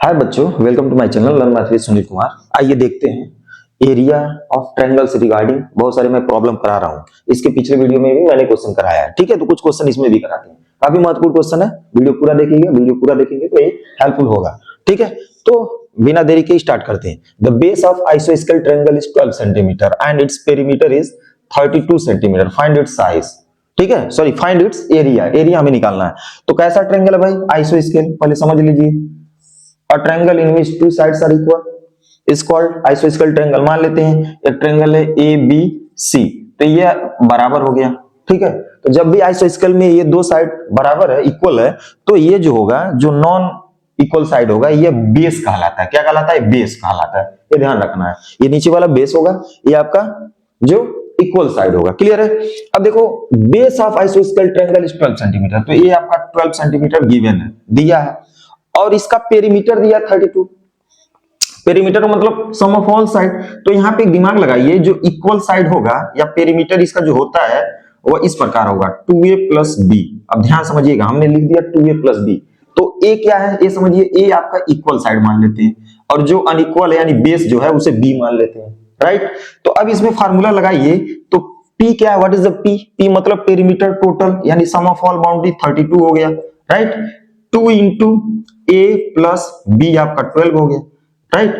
हाय बच्चों, welcome to my channel learn math with Sunil Kumar. आइए देखते हैं एरिया ऑफ ट्रायंगल से रिगार्डिंग बहुत सारे मैं प्रॉब्लम करा रहा हूँ। इसके पिछले वीडियो में भी मैंने क्वेश्चन कराया है, ठीक है। तो कुछ क्वेश्चन इसमें भी कराते हैं, काफी महत्वपूर्ण क्वेश्चन है। वीडियो पूरा देखेंगे तो ये हेल्पफुल होगा, ठीक है। तो बिना देरी के स्टार्ट करते हैं। द बेस ऑफ आइसोस्केल triangle is 12 centimetre and its perimeter is 32 centimetre. Find its size, ठीक है, sorry find its area. Area हमें निकालना है। तो कैसा ट्रायंगल है भाई? आइसोस्केल। पहले समझ लीजिए, a triangle in which two sides are equal is called isosceles triangle। मान लेते हैं एक ट्रायंगल है ए बी सी, तो ये बराबर हो गया, ठीक है। तो जब भी आइसोस्केल में ये दो साइड बराबर है, इक्वल है, तो ये जो होगा, जो नॉन इक्वल साइड होगा, ये बेस कहलाता है। क्या कहलाता है? बेस कहलाता है। ये ध्यान रखना है। ये नीचे वाला बेस होगा, ये आपका जो इक्वल साइड होगा। क्लियर है? अब देखो, बेस ऑफ आइसोस्केल ट्रायंगल इज 12 सेंटीमीटर, तो ये आपका 12 सेंटीमीटर गिवन है, दिया है। और इसका पेरीमीटर दिया 32। पेरीमीटर मतलब सम ऑफ ऑल साइड। तो यहाँ पे एक दिमाग लगाइए, जो इक्वल साइड होगा या पेरीमीटर इसका जो होता है वो इस प्रकार होगा 2a प्लस बी। अब ध्यान समझिएगा, हमने लिख दिया 2a प्लस बी। तो a क्या है? ये समझिए, a आपका इक्वल साइड मान लेते हैं, और जो अनइक्वल है यानी बेस जो है उसे b मान लेते हैं, राइट। तो अब इसमें फार्मूला लगाइए, तो p क्या है? What is the p? p मतलब पेरीमीटर टोटल, यानी सम ऑफ ऑल बाउंड्री 32 हो गया, right. 2 into a plus b आपका 12 हो गया, राइट।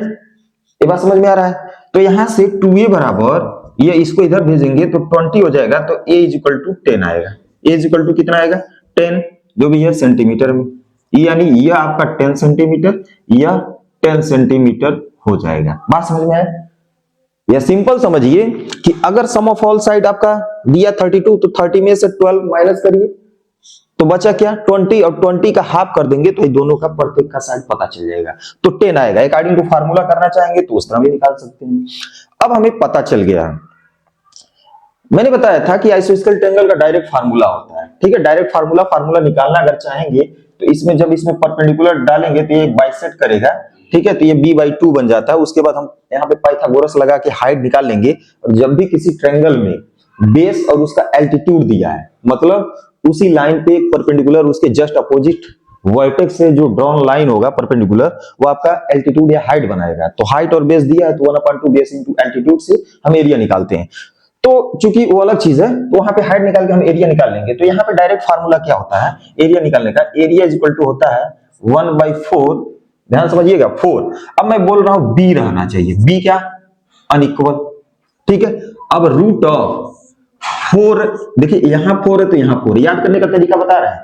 ये बात समझ में आ रहा है? तो यहां से 2a बराबर, ये इसको इधर भेजेंगे तो 20 हो जाएगा, तो a इज इक्वल टू 10 आएगा। a इज इक्वल टू कितना आएगा? 10, जो भी है सेंटीमीटर में, यानी यह आपका 10 सेंटीमीटर, यह 10 सेंटीमीटर हो जाएगा। बात समझ में आया? या सिंपल समझिए कि अगर सम ऑफ ऑल साइड आपका दिया 32, तो 30 में से 12 माइनस करिए तो बचा क्या? 20, और 20 का हाफ कर देंगे तो ये दोनों का प्रत्येक का साइड पता चल जाएगा, तो 10 आएगा। अकॉर्डिंग टू फार्मूला करना चाहेंगे तो उस तरह भी निकाल सकते हैं। अब हमें पता चल गया, मैंने बताया था कि आइसोस्केल ट्रायंगल का डायरेक्ट फार्मूला होता है, ठीक है। डायरेक्ट फार्मूला निकालना अगर चाहेंगे तो इसमें जब इसमें परपेंडिकुलर डालेंगे तो ये बाइसेक्ट करेगा, ठीक है। तो ये b/2 बन जाता है। उसके बाद हम यहाँ पे पाइथागोरस लगा के हाइट निकाल लेंगे। और जब भी किसी ट्रायंगल में बेस और उसका एल्टीट्यूड दिया है, मतलब उसी लाइन पे एक परपेंडिकुलर उसके जस्ट अपोजिट वर्टेक्स से जो ड्रॉन लाइन होगा परपेंडिकुलर, वो आपका एल्टीट्यूड या हाइट बनाएगा। तो हाइट और बेस दिया है तो 1/2 बेस इंटू एल्टीट्यूड से हम एरिया निकालते हैं। तो चूंकि वो अलग चीज है, तो वहां पे हाइट निकाल के हम एरिया निकाल लेंगे। तो यहाँ पे डायरेक्ट फार्मूला क्या होता है एरिया निकालने का? एरिया इज इक्वल टू होता है 1/4, ध्यान समझिएगा, 4। अब मैं बोल रहा हूं b रहना चाहिए, b क्या? अनइक्वल, ठीक है। अब रूट ऑफ 4, देखिए यहां 4 है तो यहां 4, याद करने का तरीका बता रहा है।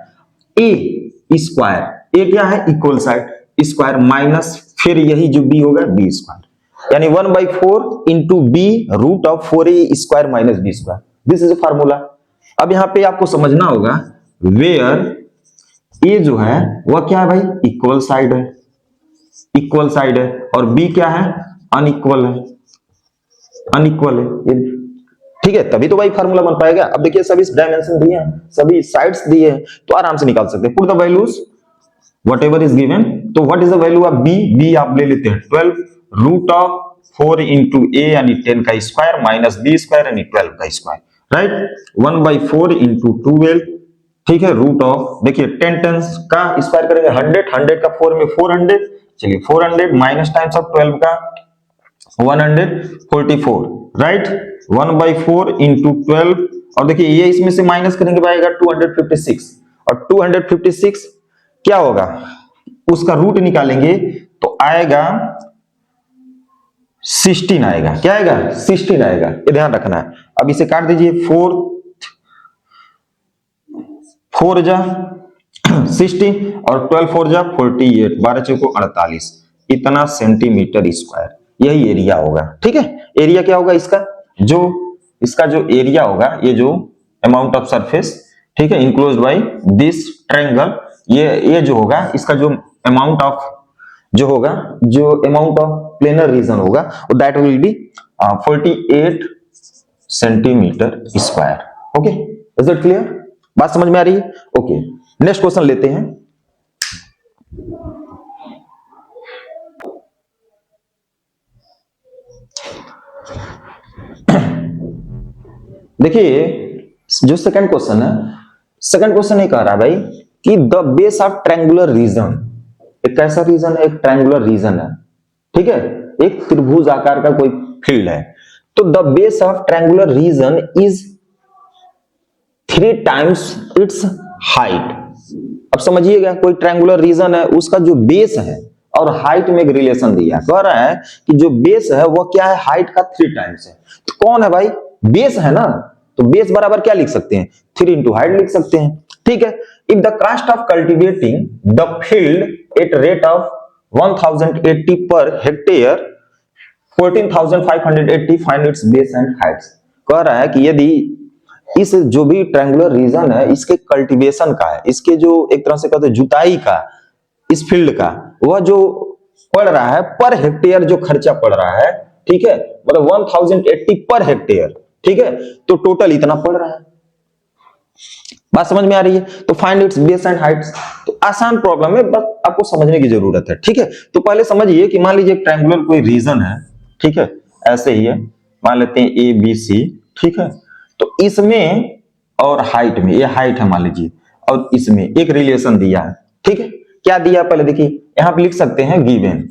a स्क्वायर, a क्या है? इक्वल साइड, स्क्वायर माइनस फिर यही जो b होगा b स्क्वायर, यानी 1/4 into b root of 4a square minus b square. This is a formula. अब यहां पे आपको समझना होगा, वेयर a जो है वह क्या है भाई? इक्वल साइड है, इक्वल साइड है, और b क्या है? अनइक्वल है, अनइक्वल है, ठीक है। तभी तो भाई फार्मूला बन पाएगा। अब देखिए सभी डायमेंशन दिए हैं, सभी साइड्स दिए हैं, तो आराम से निकाल सकते हैं। Put the values whatever is given. तो what is the value of b? b आप ले लेते हैं 12 रूट ऑफ 4 इंटू a यानी 10 का स्क्वायर माइनस b स्क्वायर यानी 12 का स्क्वायर, राइट। 1/4 इंटू 12, ठीक है, रूट ऑफ, देखिए 10 का स्क्वायर करेंगे 100 का 4 में 400, चलिए 400 माइनस टाइम्स ऑफ 12 का 144, राइट। 1/4 इंटू 12, और देखिए ये इसमें से माइनस करेंगे पाएगा 256, और 256 क्या होगा? उसका रूट निकालेंगे तो आएगा 16 आएगा। क्या आएगा? 16 आएगा, ये ध्यान रखना है। अब इसे काट दीजिए, 4 जा 60 और 12 4 जा 48, 12 चौको 48, इतना सेंटीमीटर स्क्वायर, यही एरिया होगा, ठीक है। एरिया क्या होगा इसका? जो इसका जो एरिया होगा, ये जो अमाउंट ऑफ सरफेस, ठीक है, इनक्लोज्ड बाय दिस ट्रायंगल, ये जो होगा इसका जो अमाउंट ऑफ जो होगा, जो अमाउंट ऑफ प्लेनर रीजन होगा, that will be 48 centimetre square. Okay, is it clear? बात समझ में आ रही है? ओके, नेक्स्ट क्वेश्चन लेते हैं। देखिए जो सेकंड क्वेश्चन है, सेकंड क्वेश्चन ये कह रहा है भाई कि the base of triangular region एक कैसा रीजन है, एक ट्रायंगुलर रीजन है, ठीक है, एक त्रिभुज आकार का कोई फील्ड है। तो the base of triangular region is 3 times its height. अब समझिएगा, कोई ट्रायंगुलर रीजन है, उसका जो बेस है और हाइट में एक रिलेशन दिया है। कह रहा है कि जो बेस है वो क्या है, हाइट का 3 times है। तो कौन है भाई, बेस है ना, तो बेस बराबर क्या लिख सकते हैं, 3 into हाइट लिख सकते हैं, ठीक है। If the cost of cultivating the field at rate of 1080 per hectare 14,580 find its base and heights. कह रहा है कि यदि इस जो भी ट्रायंगुलर रीजन है, इसके कल्टीवेशन का है, इसके जो एक तरह से कहते हैं जुताई का, इस फील्ड का, वह जो पड़ रहा है पर हेक्टेयर, जो खर्चा पड़ रहा है, ठीक है, मतलब 1080 पर हेक्टेयर, ठीक है, तो टोटल इतना पड़ रहा है। बात समझ में आ रही है? तो find its base and Heights. तो आसान प्रॉब्लम है, बस आपको समझने की जरूरत है, ठीक है। तो पहले समझिए कि मान लीजिए ट्रायंगुलर कोई रीजन है, ठीक है, ऐसे ही है, मान लेते हैं ए बी सी, ठीक है। तो इसमें और हाइट में, ये हाइट है मान लीजिए, और इसमें एक रिलेशन दिया है, ठीक है। क्या दिया पहले देखिए, यहां पे लिख सकते हैं गिवन।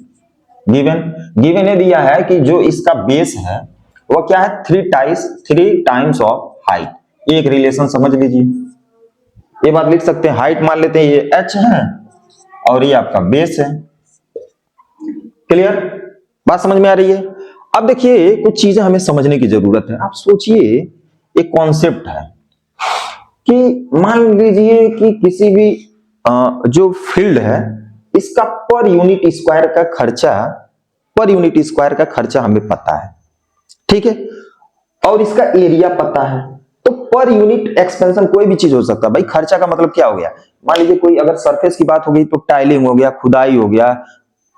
गिवन ने दिया है कि जो इसका बेस है वो क्या है, 3 times ऑफ हाइट। एक रिलेशन समझ लीजिए, ये बात लिख सकते हैं। हाइट मान लेते हैं ये h है और ये आपका बेस है। क्लियर? बात समझ में आ रही है? अब देखिए कुछ चीजें हमें समझने की जरूरत है। आप सोचिए, एक कॉन्सेप्ट है कि मान लीजिए कि किसी भी जो फील्ड है, इसका पर यूनिट स्क्वायर का खर्चा हमें पता है, ठीक है, और इसका एरिया पता है। तो पर यूनिट एक्सपेंशन कोई भी चीज हो सकता है भाई। खर्चा का मतलब क्या हो गया, मान लीजिए कोई अगर सरफेस की बात हो गई तो टाइलिंग हो गया, खुदाई हो गया,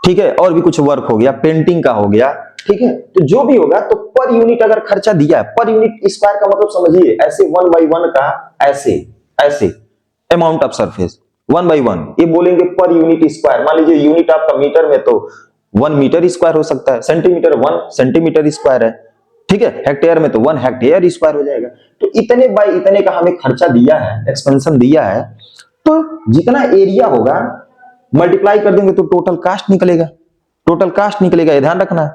ठीक है, और भी कुछ वर्क हो गया, पेंटिंग का हो गया, ठीक है। तो जो भी होगा, तो पर यूनिट अगर खर्चा दिया है, पर यूनिट स्क्वायर का मतलब समझिए ऐसे 1 by 1 का, ऐसे अमाउंट ऑफ सरफेस 1 by 1, ये बोलेंगे पर यूनिट स्क्वायर। मान लीजिए यूनिट आपका मीटर में तो 1 मीटर स्क्वायर हो सकता है, सेंटीमीटर 1 सेंटीमीटर स्क्वायर है, ठीक है, हेक्टेयर में तो 1 हेक्टेयर स्क्वायर हो जाएगा। तो इतने बाय इतने का हमें खर्चा दिया है, एक्सपेंशन दिया है, तो जितना एरिया होगा मल्टीप्लाई कर देंगे तो टोटल कास्ट निकलेगा, ये ध्यान रखना,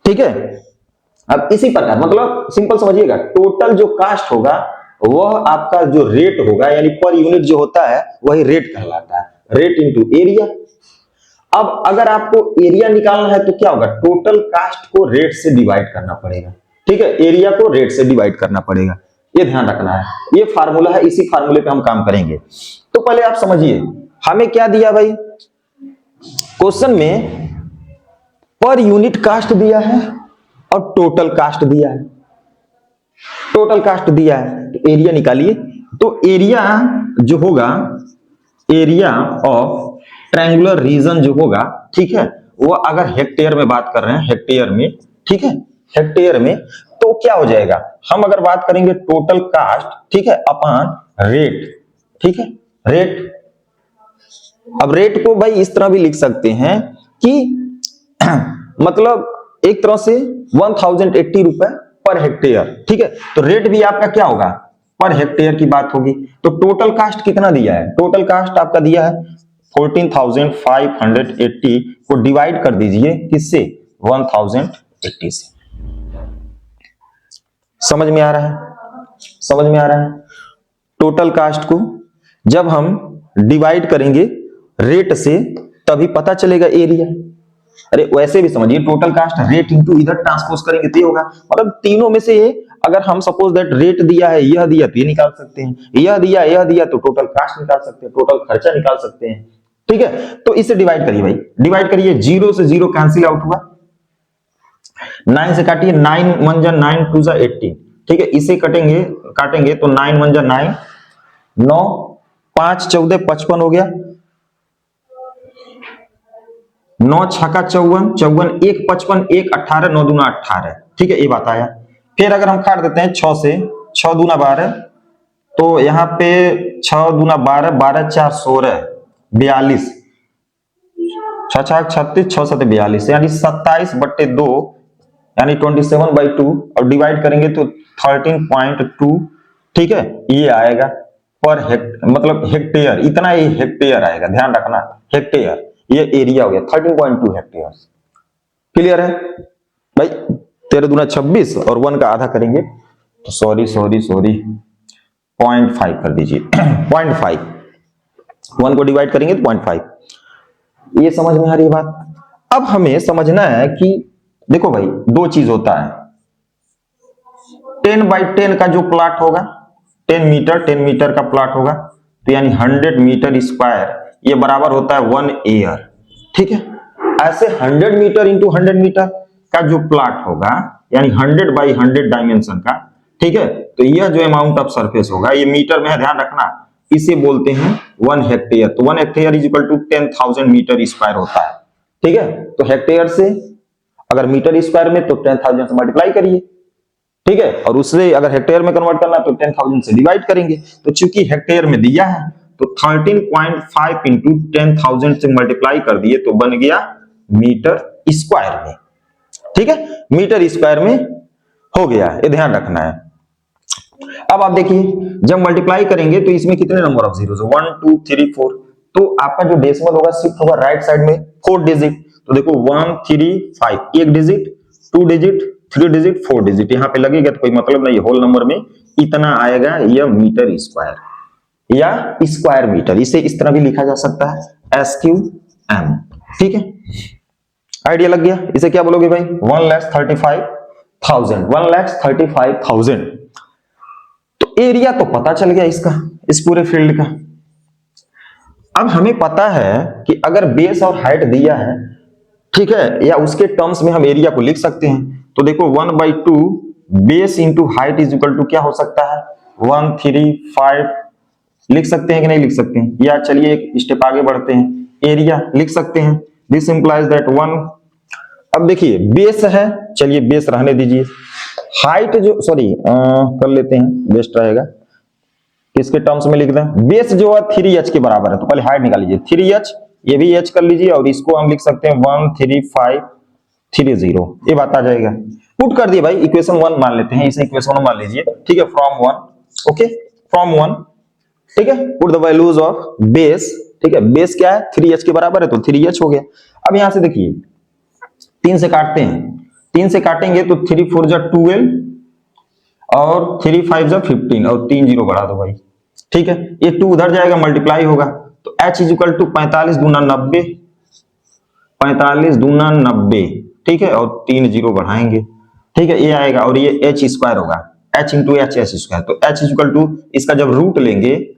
ठीक है। अब इसी प्रकार मतलब सिंपल समझिएगा, टोटल जो कास्ट होगा वह आपका जो रेट होगा, यानी पर यूनिट जो होता है वही रेट कहलाता है, रेट इनटू एरिया। अब अगर आपको एरिया निकालना है तो क्या होगा, टोटल कास्ट को रेट से डिवाइड करना पड़ेगा, ठीक है, एरिया को रेट से डिवाइड करना पड़ेगा, ये ध्यान रखना है। ये फार्मूला है, इसी फार्मूले पे हम काम करेंगे। तो पहले आप समझिए हमें क्या दिया भाई, क्वेश्चन में पर यूनिट कास्ट दिया है और टोटल कास्ट दिया है, तो एरिया निकालिए। तो एरिया जो होगा, एरिया ऑफ ट्रायंगुलर रीजन जो होगा, ठीक है, वो अगर हेक्टेयर में बात कर रहे हैं, हेक्टेयर में, ठीक है, हेक्टेयर में, तो क्या हो जाएगा, हम अगर बात करेंगे टोटल कास्ट, ठीक है, अपॉन रेट, ठीक है, रेट। अब रेट को भाई इस तरह भी लिख सकते हैं कि मतलब एक तरह से 1080 रुपए पर हेक्टेयर, ठीक है। तो रेट भी आपका क्या होगा, पर हेक्टेयर की बात होगी। तो टोटल कास्ट कितना दिया है, टोटल कास्ट आपका दिया है 14,580 को डिवाइड कर दीजिए किससे, 1080 से। समझ में आ रहा है? टोटल कास्ट को जब हम डिवाइड करेंगे रेट से तभी पता चलेगा एरिया। अरे वैसे भी समझिए, टोटल कास्ट रेट इनटू इधर ट्रांसपोज करेंगे तो होगा, मतलब तीनों में से अगर हम सपोज दैट रेट दिया है, यह दिया तो ये निकाल सकते हैं, यह दिया तो टोटल कास्ट निकाल सकते हैं, टोटल खर्चा निकाल सकते हैं, ठीक है। तो इसे डिवाइड करिए भाई, डिवाइड करिए, 0 से 0 कैंसिल आउट हुआ, 9 से काटिए, 9 1 जा 9 2 जा 18, ठीक है। इसे काटेंगे तो 9 1 जा 9, 9 5 14 55 हो गया, 9 छक्का 54, 1 55, 1 18, 9 दूना 18, ठीक है, ये बात आया। फिर अगर हम काट देते हैं 6 से, 6 दूना 12, तो यहाँ पे 6 दूना 12, 12 4 16, 42, 6 6 36, 6 7 42, यानी 27/2, यानी 27/2, और डिवाइड करेंगे तो 13.2, ठीक है, ये आएगा पर मतलब हेक्टेयर, इतना ही हेक्टेयर आएगा, ध्यान रखना, हेक्टेयर। ये एरिया हो गया 13.2 हेक्टेयर। क्लियर है भाई? 13 दूना 26 और 1 का आधा करेंगे तो सॉरी 0.5 कर दीजिए 0.5, 1 को डिवाइड करेंगे तो 0.5। ये समझ में आ रही है बात? अब हमें समझना है कि देखो भाई दो चीज होता है, 10/10 का जो प्लॉट होगा 10 मीटर का प्लॉट होगा तो यानी 100 मीटर स्क्वायर ये बराबर होता है 1 एयर। ठीक है, ऐसे 100 मीटर इंटू 100 मीटर का जो प्लॉट होगा यानी 100/100 डायमेंशन का, ठीक है, तो यह जो अमाउंट ऑफ सरफेस होगा ये मीटर में है, ध्यान रखना, इसे बोलते हैं 1 हेक्टेयर। तो 1 hectare is equal to 10,000 metre square होता है। ठीक है, तो हेक्टेयर से अगर मीटर स्क्वायर में तो 10,000 से मल्टीप्लाई करिए। ठीक है, और उससे अगर हेक्टेयर में कन्वर्ट करना तो 10,000 से डिवाइड करेंगे। तो चूंकि हेक्टेयर में दिया है तो 13.5 इंटू 10,000 से मल्टीप्लाई कर दिए तो बन गया मीटर स्क्वायर में। ठीक है, मीटर स्क्वायर में हो गया, ये ध्यान रखना है। अब आप देखिए जब मल्टीप्लाई करेंगे तो इसमें कितने नंबर ऑफ जीरोस है, 1 2 3 4, तो आपका जो डेसिमल होगा शिफ्ट होगा राइट साइड में 4 डिजिट। तो देखो 1 3 5 एक डिजिट, 2 डिजिट, 3 डिजिट, 4 डिजिट यहां पे लगेगा तो कोई मतलब नहीं, होल नंबर में इतना आएगा, यह मीटर स्क्वायर या स्क्वायर मीटर, इसे इस तरह भी लिखा जा सकता है SQM। ठीक है, आइडिया लग गया? इसे क्या बोलोगे भाई? 1,35,000, 1,35,000। तो एरिया तो पता चल गया इसका, इस पूरे फील्ड का। अब हमें पता है कि अगर बेस और हाइट दिया है, ठीक है, या उसके टर्म्स में हम एरिया को लिख सकते हैं। तो देखो 1/2 base into height is equal to क्या हो सकता है, 135 लिख सकते हैं कि नहीं लिख सकते हैं? या चलिए एक स्टेप आगे बढ़ते हैं, एरिया लिख सकते हैं। दिस इंप्लाइज दैट 1, अब देखिए बेस है, चलिए बेस रहने दीजिए, हाइट जो कर लेते हैं, बेस्ट रहेगा, किसके टर्म्स में लिख दें? बेस जो है 3h के बराबर है, तो पहले हाइट निकाल लीजिए 3h, ये भी h कर लीजिए और इसको हम लिख सकते हैं 13530, ये बात आ जाएगा। पुट कर दिए भाई, इक्वेशन 1 मान लेते हैं, इसे इक्वेशन 1 मान लीजिए। ठीक है, फ्रॉम 1, ओके, फ्रॉम 1, ठीक है, put the values of base. ठीक है, बेस क्या है 3h के बराबर है तो 3h हो गया। अब यहां से देखिए 3 से काटते हैं, 3 से काटेंगे तो 3 4 जा 12 और 3 5 जा 15 और 3 0 बढ़ा दो भाई। ठीक है, ये 2 उधर जाएगा मल्टीप्लाई होगा तो h इज इक्वल टू 45 दूना 90, 45 दूना 90, ठीक है, और 3 0 बढ़ाएंगे। ठीक है, ये आएगा और ये h स्क्वायर होगा, h इंटू h स्क्वायर, तो h इज इक्वल टू इसका जब रूट लेंगे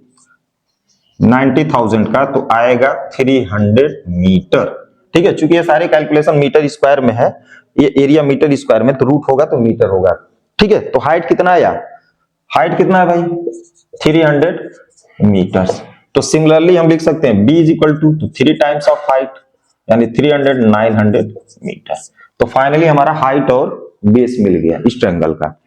90,000 का तो आएगा 300 मीटर। ठीक है, चूंकि ये सारे कैलकुलेशन मीटर स्क्वायर में है, ये एरिया मीटर स्क्वायर में, तो रूट होगा तो मीटर होगा। ठीक है, तो हाइट कितना आया, हाइट कितना है भाई 300 मीटर्स। तो सिमिलरली हम लिख सकते हैं b is equal to 3 times of height यानी 300 900 मीटर। तो फाइनली हमारा हाइट और बेस मिल गया इस ट्रायंगल का।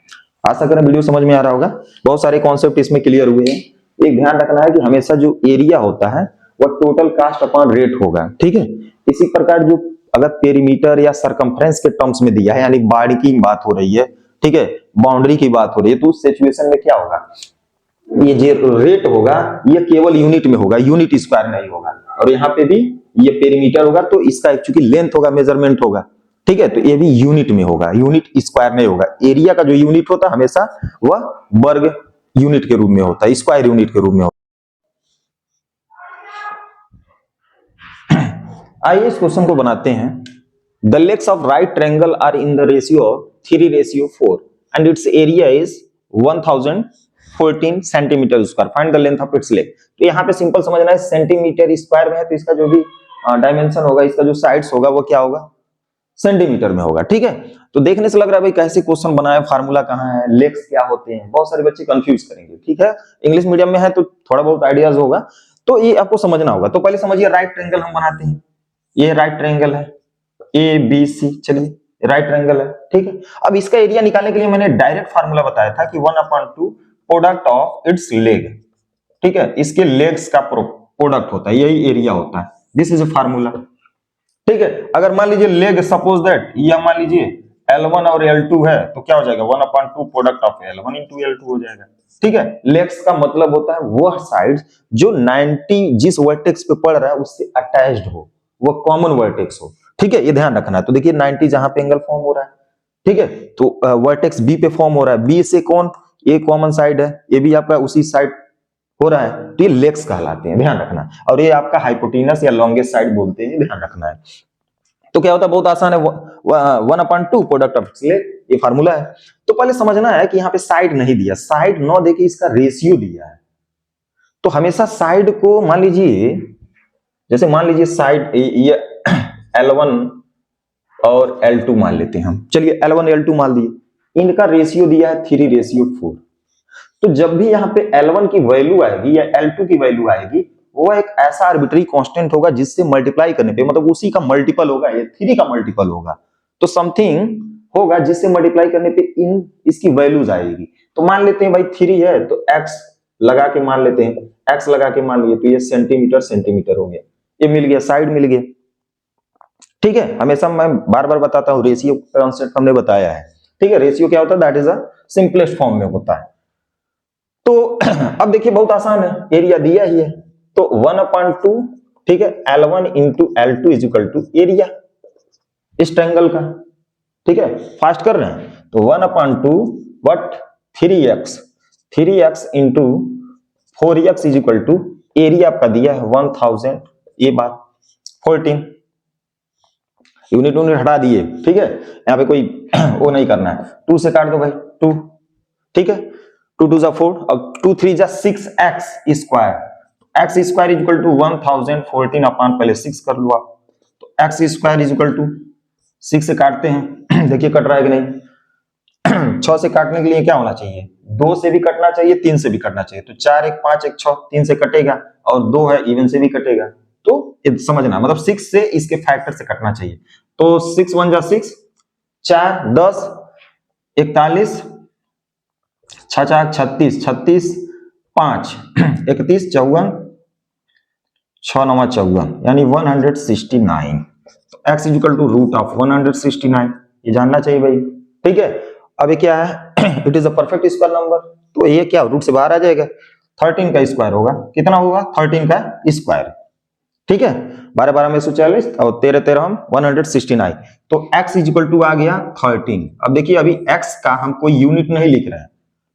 आशा करें वीडियो समझ में आ रहा होगा, बहुत सारे कॉन्सेप्ट इसमें क्लियर हुए हैं। एक ध्यान रखना है कि हमेशा जो एरिया होता है वह टोटल कास्ट अपॉन रेट होगा। ठीक है, इसी प्रकार जो अगर पेरीमीटर या सरकमफ्रेंस के टर्म्स में दिया है यानी बाड़ की बात हो रही है, ठीक है, बाउंड्री की बात हो रही है, तो उस सिचुएशन में क्या होगा, ये जो रेट होगा ये केवल यूनिट में होगा, यूनिट स्क्वायर नहीं होगा। और यहाँ पे भी ये पेरीमीटर होगा तो इसका चूंकि लेंथ होगा, मेजरमेंट होगा, ठीक है, तो ये भी यूनिट में होगा, यूनिट स्क्वायर नहीं होगा। एरिया का जो यूनिट होता है हमेशा वह वर्ग यूनिट के रूप में होता है, स्क्वायर यूनिट के रूप में होता है। आइए इस क्वेश्चन को बनाते हैं। The legs of right triangle are in the ratio 3:4 and its area is 1014 centimetre square, find the length of its leg. तो यहाँ पे सिंपल समझना है, सेंटीमीटर स्क्वायर में है तो इसका जो भी डायमेंशन होगा, इसका जो साइड्स होगा वो क्या होगा, सेंटीमीटर में होगा। ठीक है, तो देखने से लग रहा है भाई कैसे क्वेश्चन बनाया, फार्मूला कहाँ है, लेग्स क्या होते हैं, बहुत सारे बच्चे कंफ्यूज करेंगे। ठीक है, इंग्लिश मीडियम में है तो थोड़ा बहुत आइडियाज होगा, तो ये आपको समझना होगा। तो पहले समझिए राइट ट्रायंगल हम बनाते हैं, ये राइट ट्रायंगल है ABC, चलिए राइट ट्रायंगल है। ठीक है, अब इसका एरिया निकालने के लिए मैंने डायरेक्ट फार्मूला बताया था कि 1/2 प्रोडक्ट ऑफ इट्स लेग। ठीक है, इसके लेग्स का प्रोडक्ट होता है, यही एरिया होता है, दिस इज अ फार्मूला। ठीक है, अगर मान लीजिए लेग सपोज दैट या मान लीजिए L1 और L2 है तो क्या हो जाएगा 1/2 product of L1 into L2 हो जाएगा। ठीक है, लेग्स का मतलब होता है वह साइड जो 90 जिस वर्टेक्स पे पड़ रहा है उससे अटैच्ड हो। वो कॉमन वर्टेक्स हो, ठीक है, ये ध्यान रखना है। तो देखिए 90 जहां पे एंगल फॉर्म हो रहा है, ठीक है, तो वर्टेक्स बी पे फॉर्म हो रहा है, बी से कौन, ये कॉमन साइड है, ये भी आपका उसी साइड हो रहा है, तो ये लेग्स कहलाते हैं, ध्यान रखना। और ये आपका हाइपोटेनस या लॉन्गेस्ट साइड बोलते हैं, ध्यान रखना है। तो क्या होता है, बहुत आसान है, 1/2 प्रोडक्ट ऑफ लेग, ये फार्मूला है। तो पहले समझना है कि यहाँ पे साइड नहीं दिया, साइड न देके इसका रेशियो दिया है। तो हमेशा साइड को मान लीजिए, जैसे मान लीजिए साइड ये L1 और L2 मान लेते हैं हम, चलिए L1 L2 मान दिए, इनका रेशियो दिया है 3:4। तो जब भी यहाँ पे L1 की वैल्यू आएगी या L2 की वैल्यू आएगी, वो एक ऐसा आर्बिट्री कांस्टेंट होगा जिससे मल्टीप्लाई करने पे, मतलब उसी का मल्टीपल होगा, ये 3 का मल्टीपल होगा, तो समथिंग होगा जिससे मल्टीप्लाई करने पे इन इसकी वैल्यूज आएगी। तो मान लेते हैं भाई 3 है तो x लगा के मान लेते हैं, x लगा के मान लिए, तो ये सेंटीमीटर सेंटीमीटर हो गया, ये मिल गया, साइड मिल गया, ठीक है। हमेशा मैं बार बार बताता हूँ, रेशियो कॉन्सेप्ट हमने बताया है, ठीक है। रेशियो क्या होता है, that is a simplest form में होता है। तो अब देखिए बहुत आसान है, एरिया दिया ही है, तो 1/2, ठीक है, L1 into L2 is equal to area इस ट्रायंगल का, ठीक है। फास्ट कर रहे हैं, तो 1/2 वट 3x into 4x is equal to area आपका दिया है 1000, ये बात 14, यूनिट हटा दिए, ठीक है। यहाँ पे कोई वो नहीं करना है, 2 से काट दो भाई 2, ठीक है, 2 2 4 और 2 3 6x square, x square is equal to 1014 upon पहले 6 कर लो आप, तो x square is equal to 6 से काटते हैं देखिए कट रहा है कि नहीं 6 से काटने के लिए क्या होना चाहिए, 2 से भी कटना चाहिए, 3 से भी कटना चाहिए, तो 4 1 5 1 6, 3 से कटेगा, और 2 है इवन से भी कटेगा, तो ये समझना, मतलब 6 से इसके फैक्टर से कटना चाहिए। तो 6 1 6, 4 10 41, 6 4 36, 36 5 31 54, 6 9 54, यानी 169। तो x equal to root of 169, ये जानना चाहिए भाई, ठीक है। अब ये क्या है, it is a perfect square number, तो ये क्या रूट से बाहर आ जाएगा, 13 का स्क्वायर होगा, कितना होगा 13 का स्क्वायर, ठीक है। 12 12 में 140 और 13 13 हम 169, तो x इज इक्वल टू आ गया 13। अब देखिए अभी x का हम कोई यूनिट नहीं लिख रहे हैं,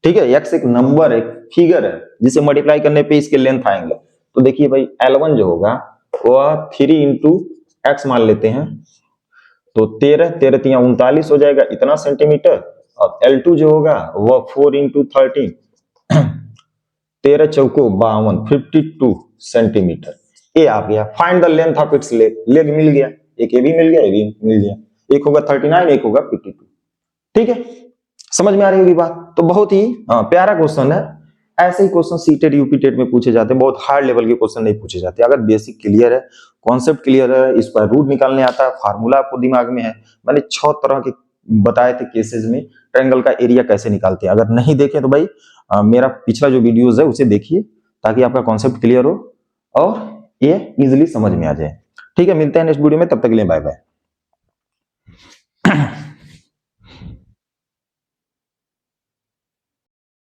ठीक है, x एक नंबर, एक फिगर है जिसे मल्टीप्लाई करने पे इसके लेंथ आएंगे। तो देखिए भाई L1 जो होगा वह 3 इंटू एक्स मान लेते हैं, तो 13 13 3 39 हो जाएगा इतना सेंटीमीटर, और L2 जो होगा वह 4 इंटू 13 13 चौको 52 52 सेंटीमीटर, ये आ गया। Find the length of its leg, leg मिल गया, एक ये भी मिल गया, ये भी मिल गया, एक होगा 39 एक होगा 52, ठीक है। समझ में आ रही होगी बात। तो बहुत ही प्यारा क्वेश्चन है, ऐसे ही क्वेश्चन सीटेड यूपीटेड में पूछे जाते हैं, बहुत हार्ड लेवल के क्वेश्चन नहीं पूछे जाते। अगर बेसिक क्लियर है, कॉन्सेप्ट क्लियर है, स्क्वायर रूट निकालने आता है, फार्मूला आपको दिमाग में है, मैंने 6 तरह के बताए थे केसेस में ट्रायंगल का एरिया कैसे निकालते हैं। अगर नहीं देखे तो भाई मेरा पिछला जो वीडियोस है उसे देखिए, ताकि आपका कॉन्सेप्ट क्लियर हो और ये इजिली समझ में आ जाए, ठीक है। मिलते हैं नेक्स्ट वीडियो में, तब तक के लिए बाय बाय।